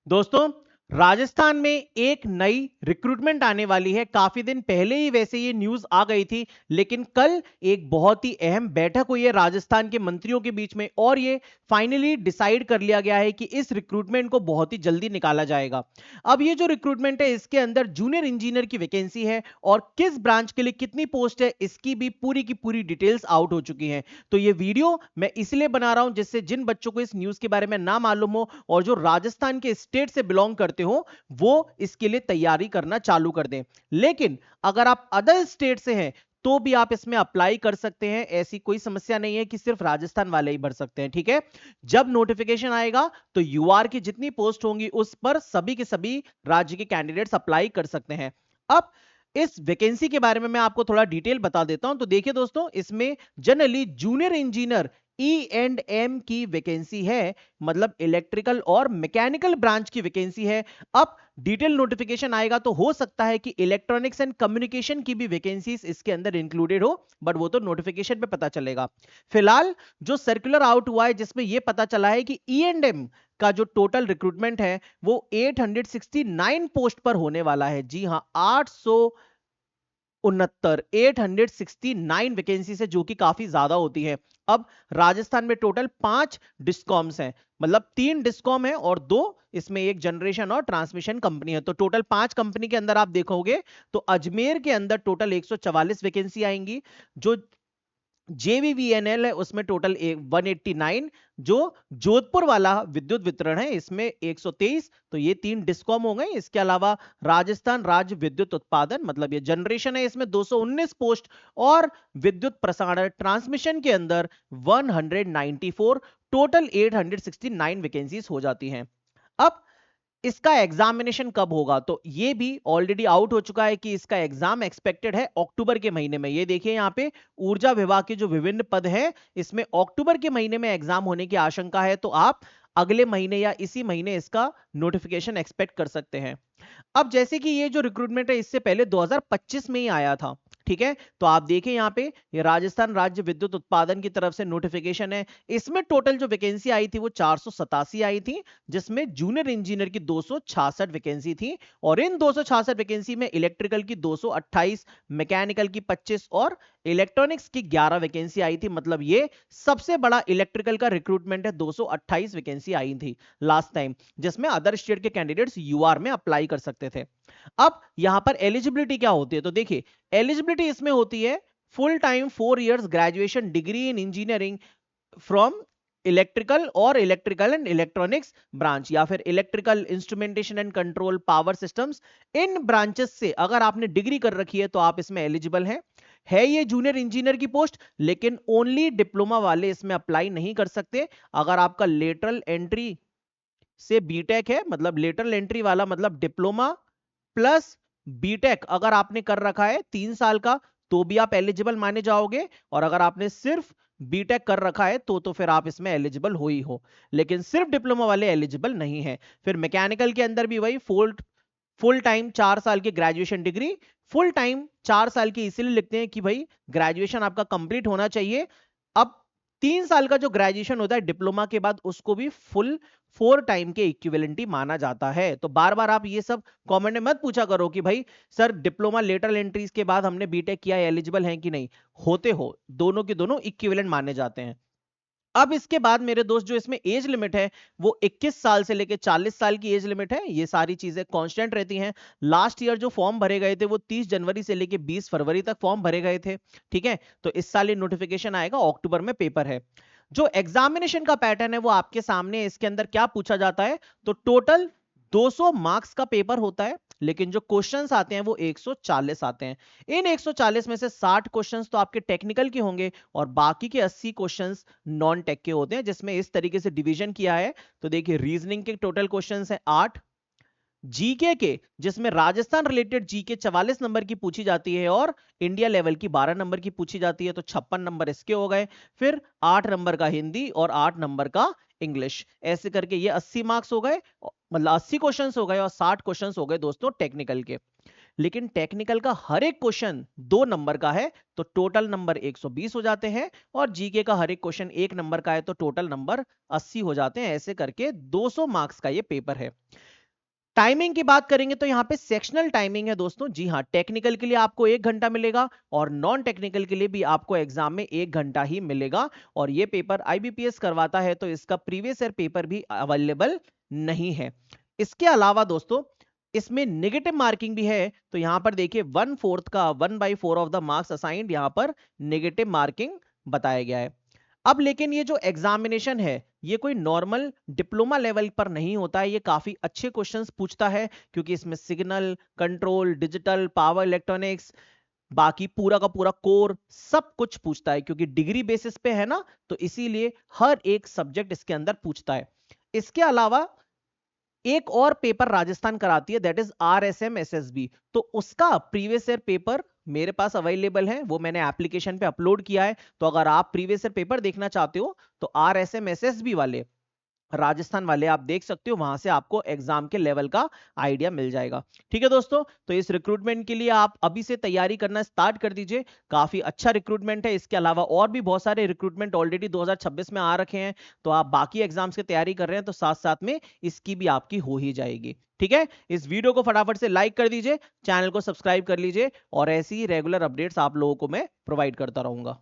दोस्तों, राजस्थान में एक नई रिक्रूटमेंट आने वाली है। काफी दिन पहले ही वैसे ये न्यूज आ गई थी, लेकिन कल एक बहुत ही अहम बैठक हुई है राजस्थान के मंत्रियों के बीच में और ये फाइनली डिसाइड कर लिया गया है कि इस रिक्रूटमेंट को बहुत ही जल्दी निकाला जाएगा। अब ये जो रिक्रूटमेंट है, इसके अंदर जूनियर इंजीनियर की वैकेंसी है और किस ब्रांच के लिए कितनी पोस्ट है, इसकी भी पूरी की पूरी डिटेल्स आउट हो चुकी हैं। तो ये वीडियो मैं इसलिए बना रहा हूं जिससे जिन बच्चों को इस न्यूज के बारे में ना मालूम हो और जो राजस्थान के स्टेट से बिलोंग करते हो, वो इसके लिए तैयारी करना चालू कर दें। लेकिन अगर आप अदर स्टेट से हैं तो भी आप इसमें अप्लाई कर सकते हैं। ऐसी कोई समस्या नहीं है कि सिर्फ राजस्थान वाले ही भर सकते हैं। ठीक है, जब नोटिफिकेशन आएगा तो यूआर की जितनी पोस्ट होंगी उस पर सभी के सभी राज्य के कैंडिडेट्स अप्लाई कर सकते हैं। अब इस वैकेंसी के बारे में मैं आपको थोड़ा डिटेल बता देता हूं। तो देखिए दोस्तों, इसमें जनरली जूनियर इंजीनियर E&M की वैकेंसी है, मतलब इलेक्ट्रिकल और मैकेनिकल ब्रांच की वैकेंसी है। अब डिटेल नोटिफिकेशन आएगा तो हो सकता है कि इलेक्ट्रॉनिक्स एंड कम्युनिकेशन की भी वैकेंसीज इसके अंदर इंक्लूडेड हो, बट वो तो नोटिफिकेशन पे पता चलेगा। फिलहाल जो सर्कुलर आउट हुआ है जिसमें यह पता चला है कि E&M का जो टोटल रिक्रूटमेंट है वो 869 पोस्ट पर होने वाला है। जी हां, 869 वैकेंसी है, जो कि काफी ज्यादा होती है। अब राजस्थान में टोटल 5 डिस्कॉम्स हैं, मतलब 3 डिस्कॉम है और 2 इसमें एक जनरेशन और ट्रांसमिशन कंपनी है। तो टोटल 5 कंपनी के अंदर आप देखोगे तो अजमेर के अंदर टोटल 144 वैकेंसी आएंगी। जो JVVNL है उसमें टोटल 189, जो जोधपुर वाला विद्युत वितरण है इसमें 123। तो ये 3 डिस्कॉम हो गए। इसके अलावा राजस्थान राज्य विद्युत उत्पादन, मतलब ये जनरेशन है, इसमें 219 पोस्ट और विद्युत प्रसारण ट्रांसमिशन के अंदर 194। टोटल 869 वैकेंसीज हो जाती हैं। अब इसका एग्जामिनेशन कब होगा, तो ये भी ऑलरेडी आउट हो चुका है कि इसका एग्जाम एक्सपेक्टेड है अक्टूबर के महीने में। ये देखिए यहाँ पे ऊर्जा विभाग के जो विभिन्न पद हैं, इसमें अक्टूबर के महीने में एग्जाम होने की आशंका है। तो आप अगले महीने या इसी महीने इसका नोटिफिकेशन एक्सपेक्ट कर सकते हैं। अब जैसे कि ये जो रिक्रूटमेंट है इससे पहले 2025 में ही आया था। ठीक है, तो आप देखें यहाँ पे ये राजस्थान राज्य विद्युत उत्पादन की तरफ से नोटिफिकेशन है। इसमें टोटल जो वैकेंसी आई थी वो 487 आई थी, जिसमें जूनियर इंजीनियर की 266 वैकेंसी थी और इन 266 वैकेंसी में इलेक्ट्रिकल की 228, मैकेनिकल की 25 और इलेक्ट्रॉनिक्स की 11 वैकेंसी आई थी। मतलब ये सबसे बड़ा इलेक्ट्रिकल का रिक्रूटमेंट है। 228 वैकेंसी आई थी लास्ट टाइम, जिसमें अदर स्टेट के कैंडिडेट्स यूआर में अप्लाई कर सकते थे। अब यहां पर एलिजिबिलिटी क्या होती है, तो देखिए एलिजिबिलिटी इसमें होती है full time 4 years graduation degree in engineering from electrical और इलेक्ट्रिकल एंड इलेक्ट्रॉनिक्स ब्रांच, या फिर electrical instrumentation and control power systems. In branches से अगर आपने डिग्री कर रखी है तो आप इसमें एलिजिबल हैं। है ये जूनियर इंजीनियर की पोस्ट, लेकिन ओनली डिप्लोमा वाले इसमें अप्लाई नहीं कर सकते। अगर आपका लेटरल एंट्री से बीटेक है, मतलब लेटरल एंट्री वाला मतलब डिप्लोमा प्लस बीटेक अगर आपने कर रखा है 3 साल का, तो भी आप एलिजिबल माने जाओगे। और अगर आपने सिर्फ बीटेक कर रखा है तो फिर आप इसमें एलिजिबल हो ही हो, लेकिन सिर्फ डिप्लोमा वाले एलिजिबल नहीं है। फिर मैकेनिकल के अंदर भी वही फुल टाइम 4 साल की ग्रेजुएशन डिग्री। फुल टाइम 4 साल की इसीलिए लिखते हैं कि भाई ग्रेजुएशन आपका कंप्लीट होना चाहिए। अब 3 साल का जो ग्रेजुएशन होता है डिप्लोमा के बाद, उसको भी फुल 4 टाइम के इक्विवेलेंट ही माना जाता है। तो बार बार आप ये सब कमेंट में मत पूछा करो कि भाई सर डिप्लोमा लेटरल एंट्रीज के बाद हमने बीटेक किया, एलिजिबल हैं कि नहीं। होते हो, दोनों के दोनों इक्विवेलेंट माने जाते हैं। अब इसके बाद मेरे दोस्त, जो इसमें एज लिमिट है वो 21 साल से लेकर 40 साल की एज लिमिट है। ये सारी चीजें कांस्टेंट रहती हैं। लास्ट ईयर जो फॉर्म भरे गए थे वो 30 जनवरी से लेकर 20 फरवरी तक फॉर्म भरे गए थे। ठीक है, तो इस साल ये नोटिफिकेशन आएगा, अक्टूबर में पेपर है। जो एग्जामिनेशन का पैटर्न है वो आपके सामने है। इसके अंदर क्या पूछा जाता है, तो टोटल 200 मार्क्स का पेपर होता है, लेकिन जो क्वेश्चंस आते हैं वो 140 आते हैं। इन 140 में से 60 क्वेश्चंस तो आपके टेक्निकल के होंगे और बाकी के 80 क्वेश्चंस नॉन टेक के होते हैं, जिसमें इस तरीके से डिवीजन किया है। तो देखिए, रीजनिंग के टोटल क्वेश्चंस हैं 8, जीके के जिसमें राजस्थान रिलेटेड जीके 44 नंबर की पूछी जाती है और इंडिया लेवल की 12 नंबर की पूछी जाती है, तो 56 नंबर इसके हो गए। फिर 8 नंबर का हिंदी और 8 नंबर का इंग्लिश, ऐसे करके ये 80 मार्क्स हो गए, मतलब 80 क्वेश्चंस हो गए और 60 क्वेश्चंस हो गए दोस्तों टेक्निकल के। लेकिन टेक्निकल का हर एक क्वेश्चन 2 नंबर का है, तो टोटल नंबर 120 हो जाते हैं। और जीके का हर एक क्वेश्चन 1 नंबर का है, तो टोटल नंबर 80 हो जाते हैं। ऐसे करके 200 मार्क्स का ये पेपर है। टाइमिंग की बात करेंगे तो यहाँ पे सेक्शनल टाइमिंग है दोस्तों। जी हाँ, टेक्निकल के लिए आपको 1 घंटा मिलेगा और नॉन टेक्निकल के लिए भी आपको एग्जाम में 1 घंटा ही मिलेगा। और ये पेपर आईबीपीएस करवाता है तो इसका प्रीवियस ईयर पेपर भी अवेलेबल नहीं है। इसके अलावा दोस्तों इसमें नेगेटिव मार्किंग भी है। तो यहां पर देखिए 1/4 का 1/4 ऑफ द मार्क्स असाइंड यहां पर नेगेटिव मार्किंग बताया गया है। अब लेकिन ये जो एग्जामिनेशन है ये कोई नॉर्मल डिप्लोमा लेवल पर नहीं होता है, ये काफी अच्छे क्वेश्चंस पूछता है क्योंकि इसमें signal control, digital, power electronics, बाकी पूरा का पूरा कोर सब कुछ पूछता है क्योंकि डिग्री बेसिस पे है ना, तो इसीलिए हर एक सब्जेक्ट इसके अंदर पूछता है। इसके अलावा एक और पेपर राजस्थान कराती है, दैट इज RSM SSB। तो उसका प्रीवियस ईयर पेपर मेरे पास अवेलेबल है, वो मैंने एप्लीकेशन पे अपलोड किया है। तो अगर आप प्रीवियस ईयर पेपर देखना चाहते हो तो RSM SSB वाले राजस्थान वाले आप देख सकते हो, वहां से आपको एग्जाम के लेवल का आइडिया मिल जाएगा। ठीक है दोस्तों, तो इस रिक्रूटमेंट के लिए आप अभी से तैयारी करना स्टार्ट कर दीजिए, काफी अच्छा रिक्रूटमेंट है। इसके अलावा और भी बहुत सारे रिक्रूटमेंट ऑलरेडी 2026 में आ रखे हैं, तो आप बाकी एग्जाम्स की तैयारी कर रहे हैं तो साथ साथ में इसकी भी आपकी हो ही जाएगी। ठीक है, इस वीडियो को फटाफट से लाइक कर दीजिए, चैनल को सब्सक्राइब कर लीजिए और ऐसी ही रेगुलर अपडेट्स आप लोगों को मैं प्रोवाइड करता रहूंगा।